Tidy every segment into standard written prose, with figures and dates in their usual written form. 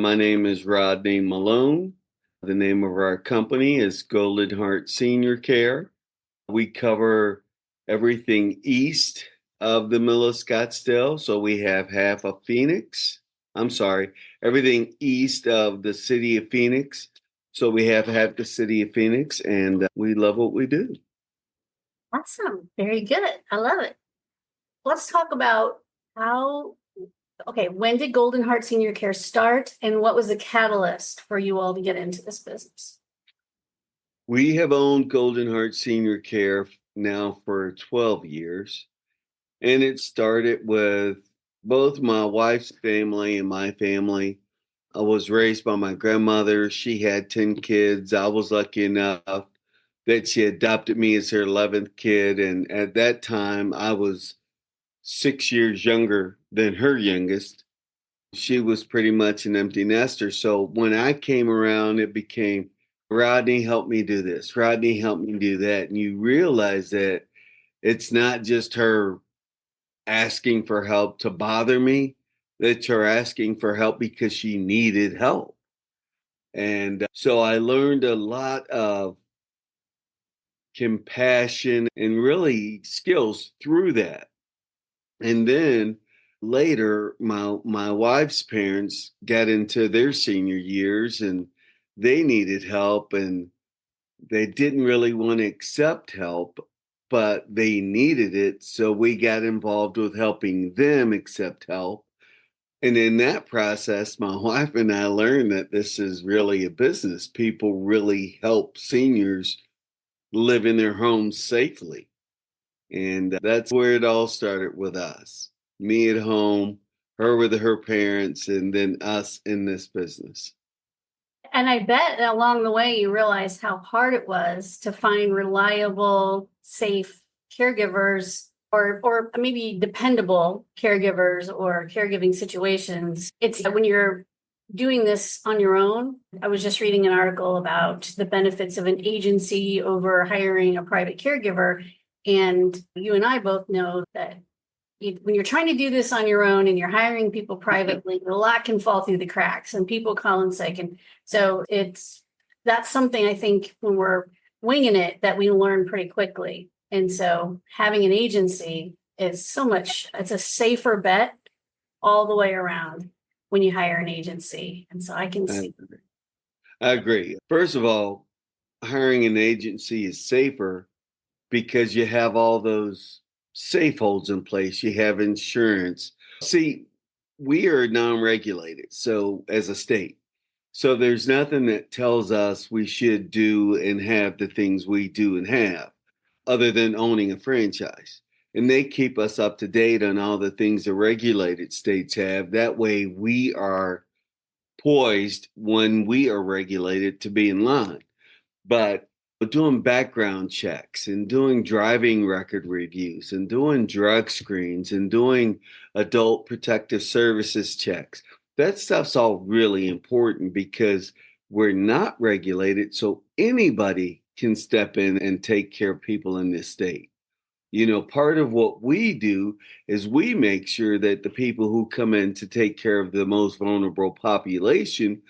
My name is Rodney Malone. The name of our company is Golden Heart Senior Care. We cover everything east of the middle of Scottsdale. So we have half of Phoenix. I'm sorry, everything east of the city of Phoenix. So we have half the city of Phoenix, and we love what we do. Awesome. Very good. I love it. Let's talk about how, when did Golden Heart Senior Care start and what was the catalyst for you all to get into this business? We have owned Golden Heart Senior Care now for 12 years. And it started with both my wife's family and my family. I was raised by my grandmother. She had 10 kids. I was lucky enough that she adopted me as her 11th kid. And at that time, I was 6 years younger than her youngest. She was pretty much an empty nester. So when I came around, it became Rodney, help me do this. Rodney, help me do that. And you realize that it's not just her asking for help to bother me, that you're asking for help because she needed help. And so I learned a lot of compassion and really skills through that. And then later, my wife's parents got into their senior years and they needed help and they didn't really want to accept help, but they needed it. So we got involved with helping them accept help. And in that process, my wife and I learned that this is really a business. People really help seniors live in their homes safely. And that's where it all started with us. Me at home, her with her parents, and then us in this business. And I bet along the way you realized how hard it was to find reliable, safe caregivers or maybe dependable caregivers or caregiving situations. It's when you're doing this on your own. I was just reading an article about the benefits of an agency over hiring a private caregiver. And you and I both know that when you're trying to do this on your own and you're hiring people privately, a lot can fall through the cracks and people call in sick. And so that's something I think when we're winging it that we learn pretty quickly. And so having an agency is it's a safer bet all the way around when you hire an agency. And so I can I see. agree. I agree. First of all, hiring an agency is safer because you have all those safe holds in place. You have insurance. See, we are non-regulated, so as a state. So there's nothing that tells us we should do and have the things we do and have other than owning a franchise. And they keep us up to date on all the things the regulated states have. That way we are poised when we are regulated to be in line. But doing background checks and doing driving record reviews and doing drug screens and doing adult protective services checks, that stuff's all really important because we're not regulated. So anybody can step in and take care of people in this state. Part of what we do is we make sure that the people who come in to take care of the most vulnerable population,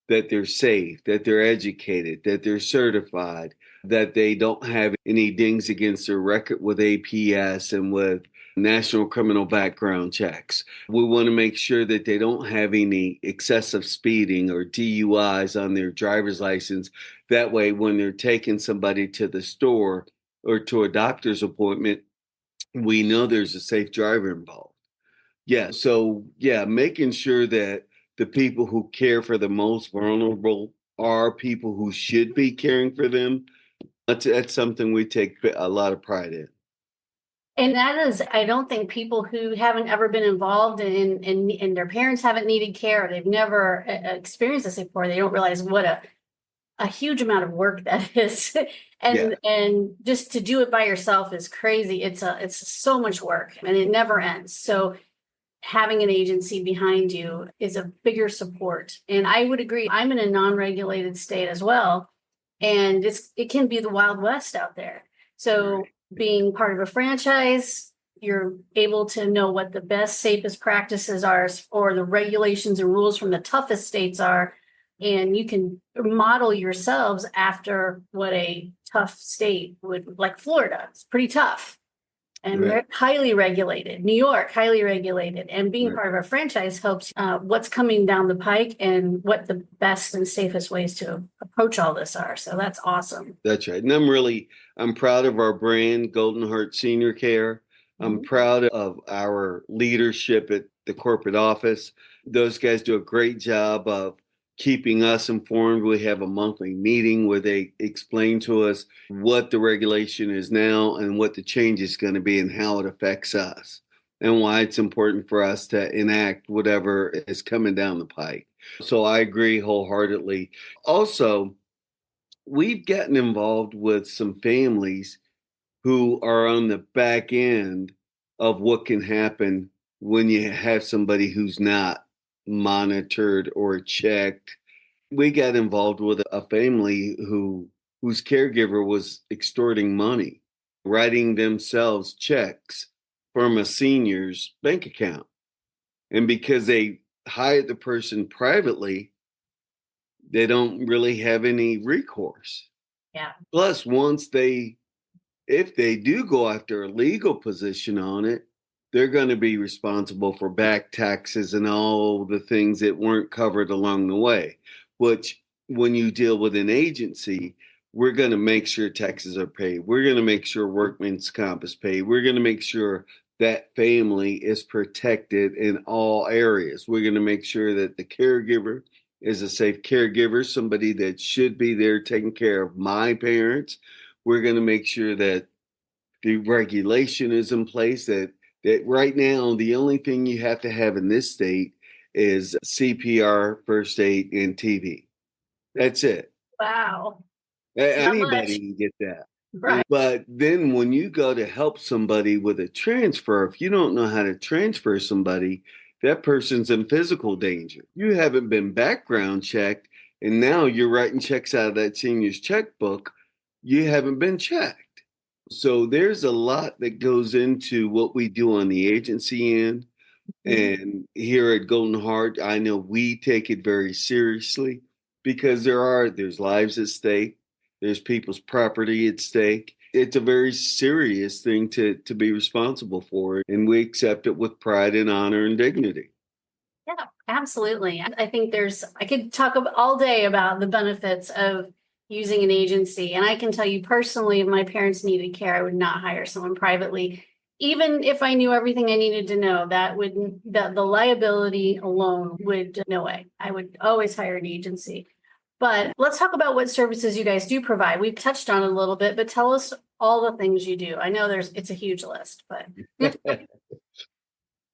that they're safe, that they're educated, that they're certified, that they don't have any dings against their record with APS and with national criminal background checks. We want to make sure that they don't have any excessive speeding or DUIs on their driver's license. That way, when they're taking somebody to the store or to a doctor's appointment, we know there's a safe driver involved. Yeah. So, yeah, making sure that the people who care for the most vulnerable are people who should be caring for them. That's something we take a lot of pride in. And that is, I don't think people who haven't ever been involved and their parents haven't needed care, or they've never experienced this before, they don't realize what a huge amount of work that is. Yeah. And just to do it by yourself is crazy. It's so much work and it never ends. So having an agency behind you is a bigger support. And I would agree. I'm in a non-regulated state as well. And it can be the Wild West out there. So Right. being part of a franchise, you're able to know what the best, safest practices are, or the regulations and rules from the toughest states are. And you can model yourselves after what a tough state would, like Florida. It's pretty tough. And Right. they're highly regulated. New York, highly regulated. And being Right. part of a franchise helps what's coming down the pike and what the best and safest ways to approach all this are. So that's awesome. That's right. And I'm proud of our brand, Golden Heart Senior Care. I'm Mhm. proud of our leadership at the corporate office. Those guys do a great job of keeping us informed. We have a monthly meeting where they explain to us what the regulation is now and what the change is going to be and how it affects us and why it's important for us to enact whatever is coming down the pike. So I agree wholeheartedly. Also, we've gotten involved with some families who are on the back end of what can happen when you have somebody who's not monitored or checked. We got involved with a family whose caregiver was extorting money, writing themselves checks from a senior's bank account. And because they hired the person privately, they don't really have any recourse. Yeah. Plus, if they do go after a legal position on it, they're going to be responsible for back taxes and all the things that weren't covered along the way. Which, when you deal with an agency, we're going to make sure taxes are paid. We're going to make sure workman's comp is paid. We're going to make sure that family is protected in all areas. We're going to make sure that the caregiver is a safe caregiver, somebody that should be there taking care of my parents. We're going to make sure that the regulation is in place, that right now the only thing you have to have in this state is CPR, first aid, and TV. That's it. Wow. Not Anybody much. can get that. Right. But then when you go to help somebody with a transfer, if you don't know how to transfer somebody, that person's in physical danger. You haven't been background checked, and now you're writing checks out of that senior's checkbook. You haven't been checked. So there's a lot that goes into what we do on the agency end. Mhm. And here at Golden Heart, I know we take it very seriously because there's lives at stake, there's people's property at stake. It's a very serious thing to be responsible for, and we accept it with pride and honor and dignity. Yeah, absolutely. I think I could talk all day about the benefits of using an agency. And I can tell you personally, if my parents needed care, I would not hire someone privately. Even if I knew everything I needed to know, the liability alone would, no way. I would always hire an agency. But let's talk about what services you guys do provide. We've touched on it a little bit, but tell us all the things you do. I know it's a huge list, but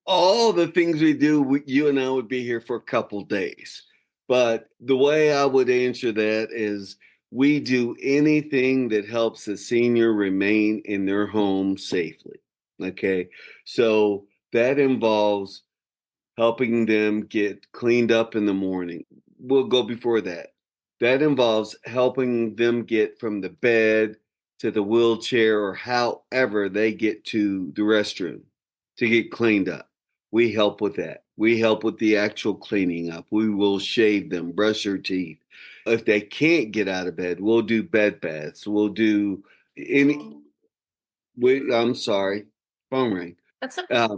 All the things we do, you and I would be here for a couple days. But the way I would answer that is we do anything that helps the senior remain in their home safely. Okay. So that involves helping them get cleaned up in the morning. We'll go before that. That involves helping them get from the bed to the wheelchair or however they get to the restroom to get cleaned up. We help with that. We help with the actual cleaning up. We will shave them, brush their teeth. If they can't get out of bed, we'll do bed baths. We'll do any. I'm sorry, phone ring. that's okay.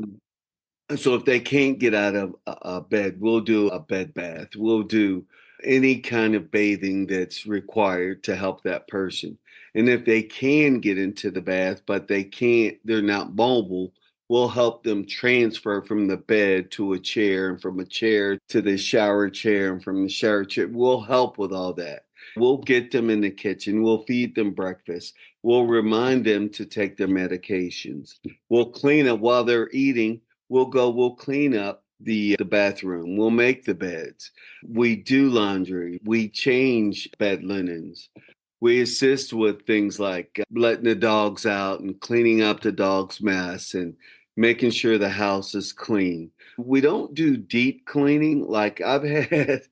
So if they can't get out of a bed, we'll do a bed bath. We'll do any kind of bathing that's required to help that person. And if they can get into the bath, but they're not mobile, we'll help them transfer from the bed to a chair and from a chair to the shower chair and from the shower chair. We'll help with all that. We'll get them in the kitchen. We'll feed them breakfast. We'll remind them to take their medications. We'll clean up while they're eating. We'll clean up the bathroom. We'll make the beds. We do laundry. We change bed linens. We assist with things like letting the dogs out and cleaning up the dog's mess and making sure the house is clean. We don't do deep cleaning. Like I've had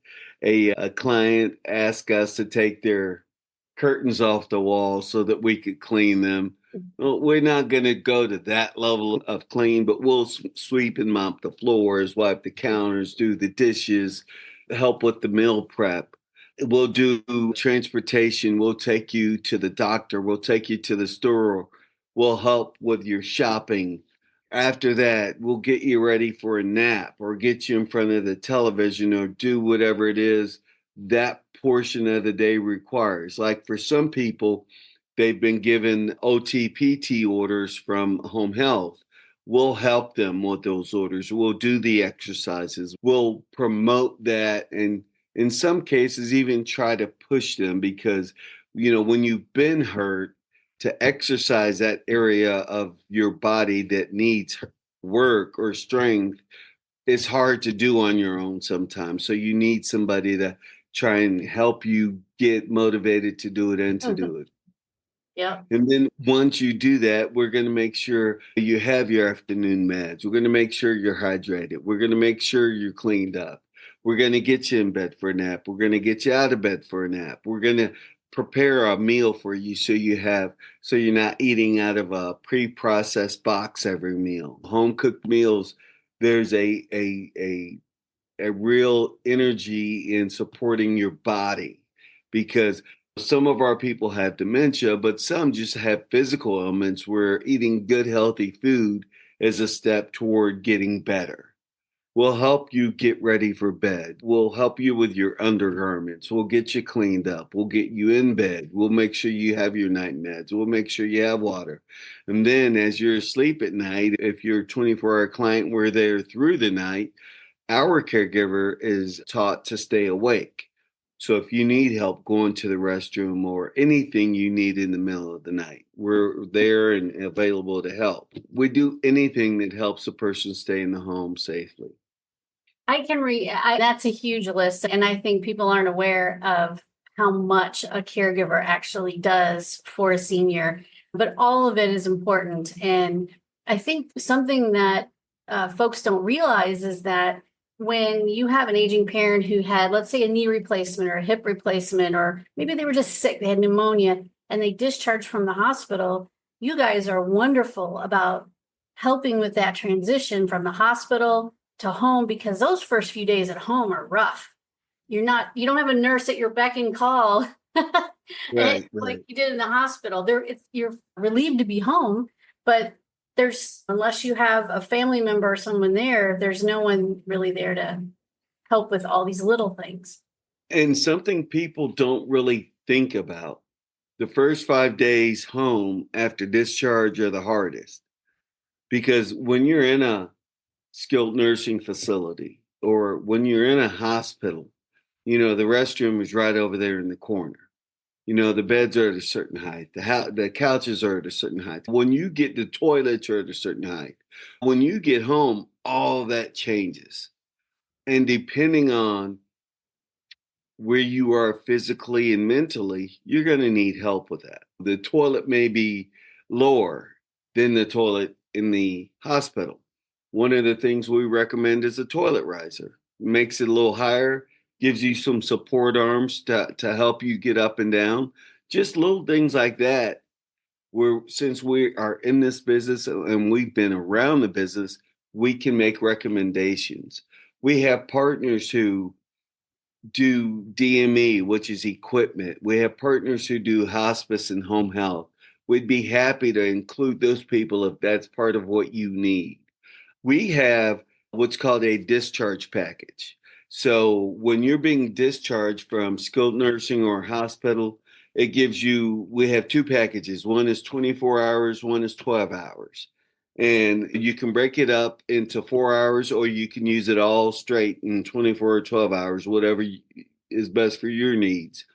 a client ask us to take their curtains off the wall so that we could clean them. Well, we're not going to go to that level of clean, but we'll sweep and mop the floors, wipe the counters, do the dishes, help with the meal prep. We'll do transportation. We'll take you to the doctor. We'll take you to the store. We'll help with your shopping. After that, we'll get you ready for a nap or get you in front of the television or do whatever it is that portion of the day requires. Like for some people, they've been given OTPT orders from home health. We'll help them with those orders. We'll do the exercises. We'll promote that and in some cases even try to push them because, when you've been hurt, to exercise that area of your body that needs work or strength is hard to do on your own sometimes. So you need somebody to try and help you get motivated to do it and to do it. Yeah. And then once you do that, we're going to make sure you have your afternoon meds. We're going to make sure you're hydrated. We're going to make sure you're cleaned up. We're going to get you in bed for a nap. We're going to get you out of bed for a nap. We're going to prepare a meal for you so you're not eating out of a pre-processed box every meal. Home cooked meals, there's a real energy in supporting your body because some of our people have dementia, but some just have physical ailments where eating good, healthy food is a step toward getting better. We'll help you get ready for bed. We'll help you with your undergarments. We'll get you cleaned up. We'll get you in bed. We'll make sure you have your night meds. We'll make sure you have water. And then as you're asleep at night, if you're a 24-hour client, we're there through the night. Our caregiver is taught to stay awake. So if you need help going to the restroom or anything you need in the middle of the night, we're there and available to help. We do anything that helps a person stay in the home safely. That's a huge list. And I think people aren't aware of how much a caregiver actually does for a senior, but all of it is important. And I think something that folks don't realize is that when you have an aging parent who had, let's say, a knee replacement or a hip replacement, or maybe they were just sick, they had pneumonia, and they discharged from the hospital, you guys are wonderful about helping with that transition from the hospital to home, because those first few days at home are rough. You don't have a nurse at your beck and call Right, like right. you did in the hospital. You're relieved to be home, but unless you have a family member or someone there, there's no one really there to help with all these little things. And something people don't really think about, the first 5 days home after discharge are the hardest because when you're in a skilled nursing facility or when you're in a hospital, the restroom is right over there in the corner. The beds are at a certain height. The couches are at a certain height. When you get the toilets are at a certain height. When you get home, all that changes. And depending on where you are physically and mentally, you're going to need help with that. The toilet may be lower than the toilet in the hospital. One of the things we recommend is a toilet riser. Makes it a little higher, gives you some support arms to help you get up and down. Just little things like that. Since we are in this business and we've been around the business, we can make recommendations. We have partners who do DME, which is equipment. We have partners who do hospice and home health. We'd be happy to include those people if that's part of what you need. We have what's called a discharge package. So when you're being discharged from skilled nursing or hospital, we have two packages. One is 24 hours, one is 12 hours. And you can break it up into 4 hours or you can use it all straight in 24 or 12 hours, whatever is best for your needs.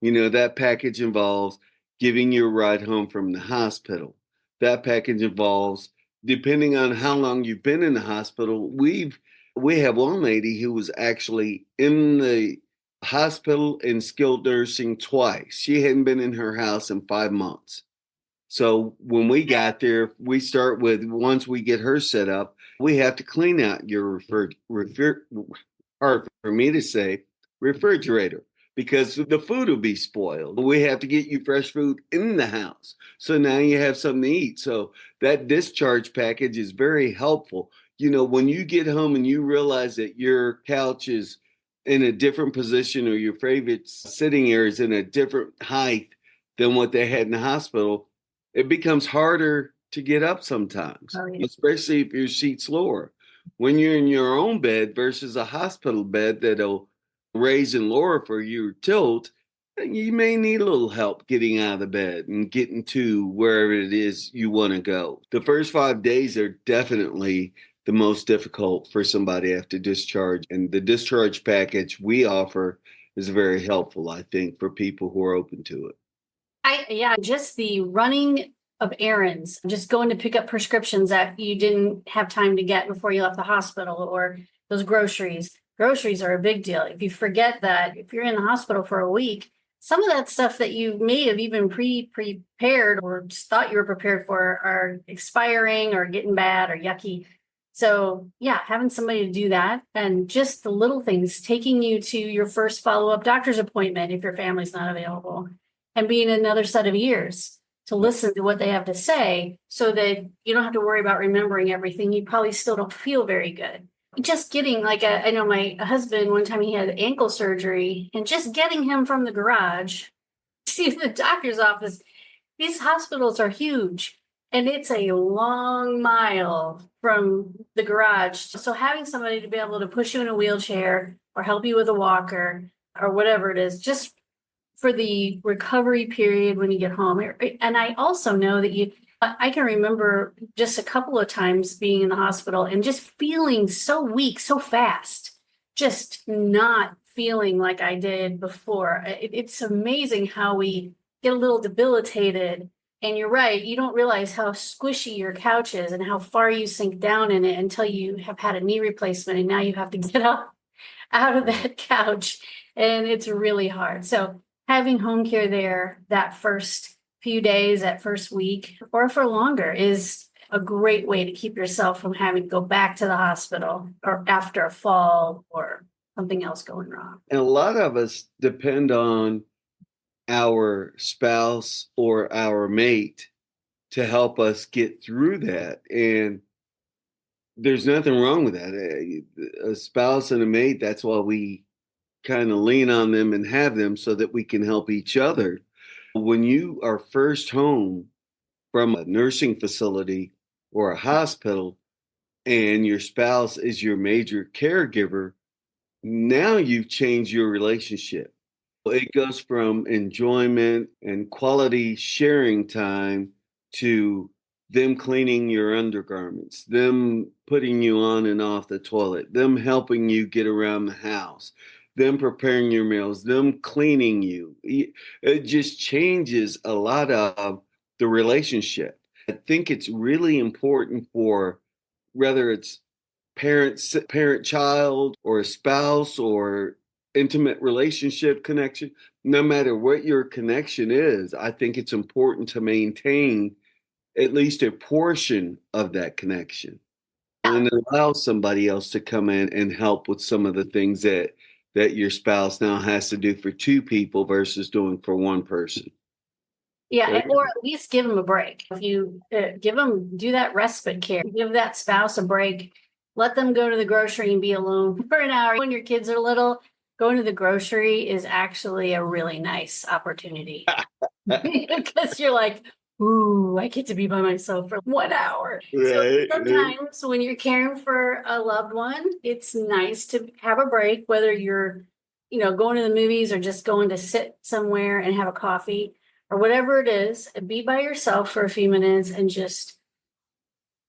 That package involves giving you a ride home from the hospital. That package involves, depending on how long you've been in the hospital, we have one lady who was actually in the hospital in skilled nursing twice. She hadn't been in her house in 5 months. So when we got there, we start with once we get her set up, we have to clean out your hard for me to say, refrigerator because the food will be spoiled. We have to get you fresh food in the house. So now you have something to eat. So that discharge package is very helpful. When you get home and you realize that your couch is in a different position or your favorite sitting area is in a different height than what they had in the hospital, it becomes harder to get up sometimes, Oh, yeah. especially if your seat's lower. When you're in your own bed versus a hospital bed that'll raise and lower for your tilt, you may need a little help getting out of the bed and getting to wherever it is you want to go. The first 5 days are definitely the most difficult for somebody after discharge. And the discharge package we offer is very helpful, I think, for people who are open to it. Yeah, just the running of errands, just going to pick up prescriptions that you didn't have time to get before you left the hospital, or those groceries. Groceries are a big deal. If you forget that, if you're in the hospital for a week, some of that stuff that you may have even prepared or just thought you were prepared for are expiring or getting bad or yucky. So yeah, having somebody to do that, and just the little things, taking you to your first follow-up doctor's appointment if your family's not available, and being another set of ears to listen to what they have to say so that you don't have to worry about remembering everything. You probably still don't feel very good. Just getting I know my husband, one time he had ankle surgery, and just getting him from the garage to the doctor's office. These hospitals are huge, and it's a long mile from the garage. So having somebody to be able to push you in a wheelchair or help you with a walker or whatever it is, just for the recovery period when you get home. And I also know that I can remember just a couple of times being in the hospital and just feeling so weak, so fast, just not feeling like I did before. It's amazing how we get a little debilitated. And you're right, you don't realize how squishy your couch is and how far you sink down in it until you have had a knee replacement and now you have to get up out of that couch. And it's really hard. So having home care there that first few days, that first week, or for longer is a great way to keep yourself from having to go back to the hospital or after a fall or something else going wrong. And a lot of us depend on our spouse or our mate to help us get through that. And there's nothing wrong with that. A spouse and a mate, that's why we kind of lean on them and have them so that we can help each other. When you are first home from a nursing facility or a hospital and your spouse is your major caregiver, now you've changed your relationship. It goes from enjoyment and quality sharing time to them cleaning your undergarments, them putting you on and off the toilet, them helping you get around the house, them preparing your meals, them cleaning you. It just changes a lot of the relationship. I think it's really important for whether it's parent child or a spouse or intimate relationship connection, no matter what your connection is, I think it's important to maintain at least a portion of that connection and allow somebody else to come in and help with some of the things that your spouse now has to do for two people versus doing for one person. Yeah, or at least give them a break. If you do that respite care, give that spouse a break, let them go to the grocery and be alone for an hour. When your kids are little, going to the grocery is actually a really nice opportunity because you're like, ooh, I get to be by myself for 1 hour. So Right. sometimes when you're caring for a loved one, it's nice to have a break, whether you're, going to the movies or just going to sit somewhere and have a coffee or whatever it is, be by yourself for a few minutes and just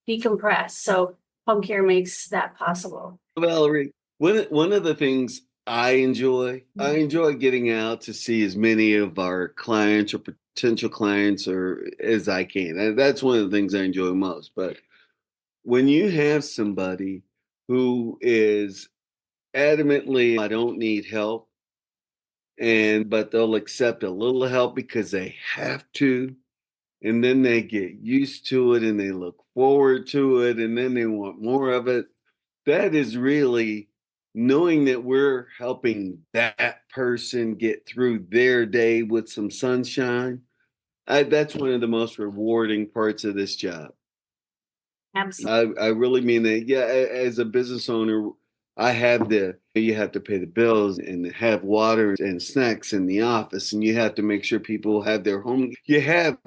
decompress. So home care makes that possible. Valerie, one of the things I enjoy getting out to see as many of our clients or potential clients or as I can. And that's one of the things I enjoy most. But when you have somebody who is adamantly, I don't need help, but they'll accept a little help because they have to, and then they get used to it and they look forward to it, and then they want more of it. That is really knowing that we're helping that person get through their day with some sunshine, that's one of the most rewarding parts of this job. Absolutely. I really mean that. Yeah, as a business owner, you have to pay the bills and have water and snacks in the office, and you have to make sure people have their home. You have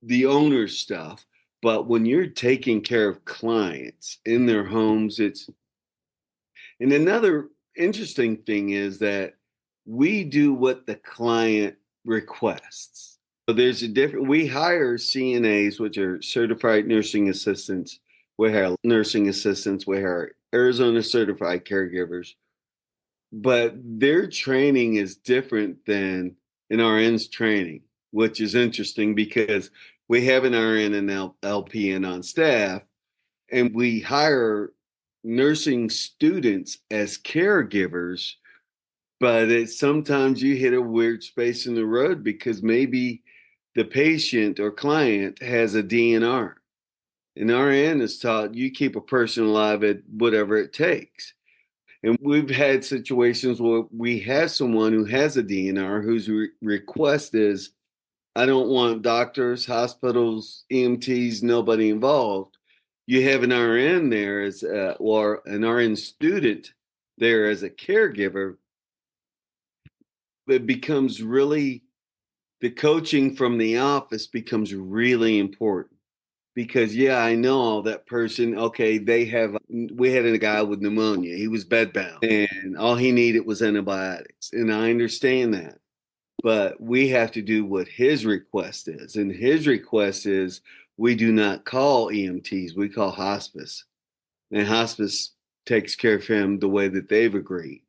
the owner's stuff, but when you're taking care of clients in their homes, and another interesting thing is that we do what the client requests. So there's a different, we hire CNAs, which are certified nursing assistants. We hire nursing assistants. We hire Arizona certified caregivers, but their training is different than an RN's training, which is interesting because we have an RN and LPN on staff, and we hire nursing students as caregivers, but sometimes you hit a weird space in the road because maybe the patient or client has a DNR. An RN is taught you keep a person alive at whatever it takes. And we've had situations where we have someone who has a DNR whose request is, I don't want doctors, hospitals, EMTs, nobody involved. You have an RN there or an RN student there as a caregiver. It becomes really, the coaching from the office becomes really important because, yeah, I know that person. Okay, we had a guy with pneumonia. He was bedbound and all he needed was antibiotics. And I understand that. But we have to do what his request is. And his request is we do not call EMTs, we call hospice. And hospice takes care of him the way that they've agreed.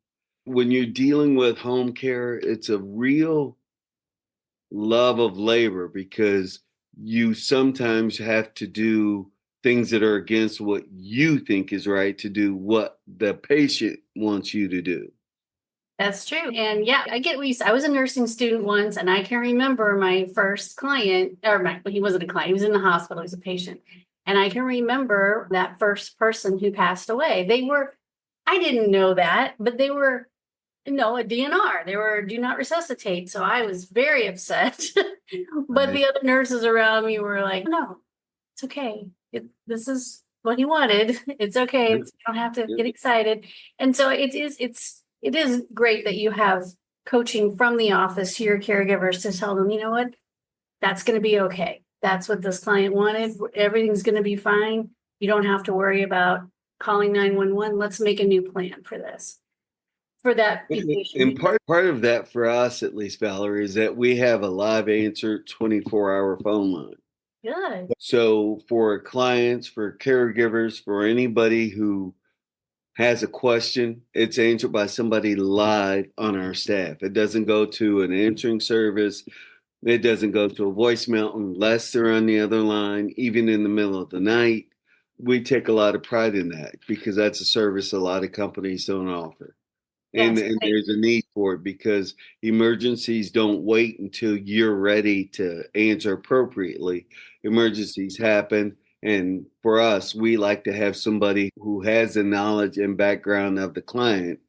When you're dealing with home care, it's a real love of labor because you sometimes have to do things that are against what you think is right to do what the patient wants you to do. That's true. And yeah, I get what you said. I was a nursing student once, and I can remember my first client, he wasn't a client, he was in the hospital, he was a patient. And I can remember that first person who passed away. I didn't know that, but they were, a DNR. They were do not resuscitate. So I was very upset. But Right. the other nurses around me were like, no, it's okay. This is what he wanted. It's okay. Yep, You don't have to yep. get excited. And so it is great that you have coaching from the office to your caregivers to tell them, you know what, that's going to be okay. That's what this client wanted. Everything's going to be fine. You don't have to worry about calling 911. Let's make a new plan for this, for that And patient. part of that for us, at least, Valerie, is that we have a live answer 24-hour phone line. Good. So for clients, for caregivers, for anybody who has a question, it's answered by somebody live on our staff. It doesn't go to an answering service. It doesn't go to a voicemail unless they're on the other line, even in the middle of the night. We take a lot of pride in that because that's a service a lot of companies don't offer. That's And great. there's a need for it because emergencies don't wait until you're ready to answer appropriately. Emergencies happen. And for us, we like to have somebody who has the knowledge and background of the client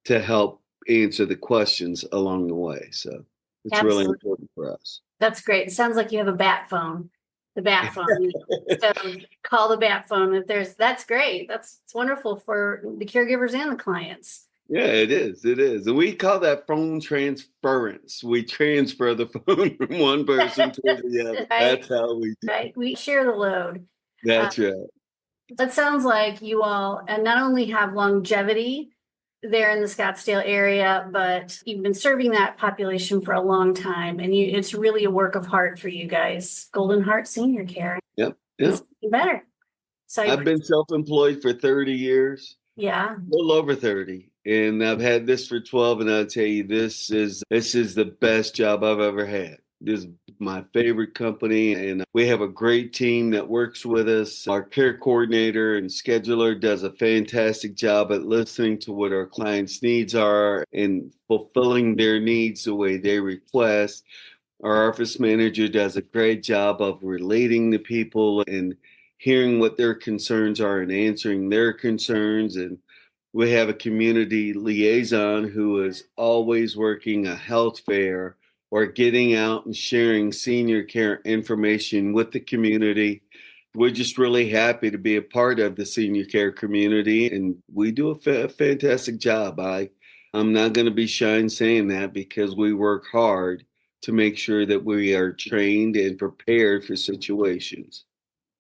to help answer the questions along the way. So it's really Absolutely. important for us. That's great. It sounds like you have a bat phone. The bat phone. So call the bat phone if that's great. It's wonderful for the caregivers and the clients. Yeah, it is. It is. And we call that phone transference. We transfer the phone from one person to the other. Right, That's how we do. right. We share the load. Uh, That's right. that sounds like you all and not only have longevity there in the Scottsdale area, but you've been serving that population for a long time. And it's really a work of heart for you guys. Golden Heart Senior Care. Yep. It's Yep. better. So I've been self-employed for 30 years, yeah, a little over 30. And I've had this for 12. And I'll tell you, this is the best job I've ever had. This is my favorite company. And we have a great team that works with us. Our care coordinator and scheduler does a fantastic job at listening to what our clients' needs are and fulfilling their needs the way they request. Our office manager does a great job of relating to people and hearing what their concerns are and answering their concerns. And We have a community liaison who is always working a health fair or getting out and sharing senior care information with the community. We're just really happy to be a part of the senior care community, and we do a fantastic job. I'm not going to be shy in saying that because we work hard to make sure that we are trained and prepared for situations.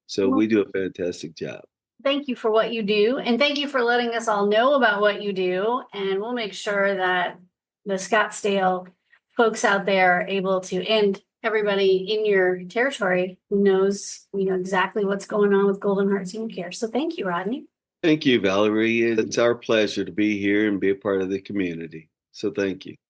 So Well, we do a fantastic job. thank you for what you do, and thank you for letting us all know about what you do. And we'll make sure that the Scottsdale folks out there are able to, and everybody in your territory knows, exactly what's going on with Golden Heart Senior Care. So thank you, Rodney. Thank you, Valerie. It's our pleasure to be here and be a part of the community. So thank you.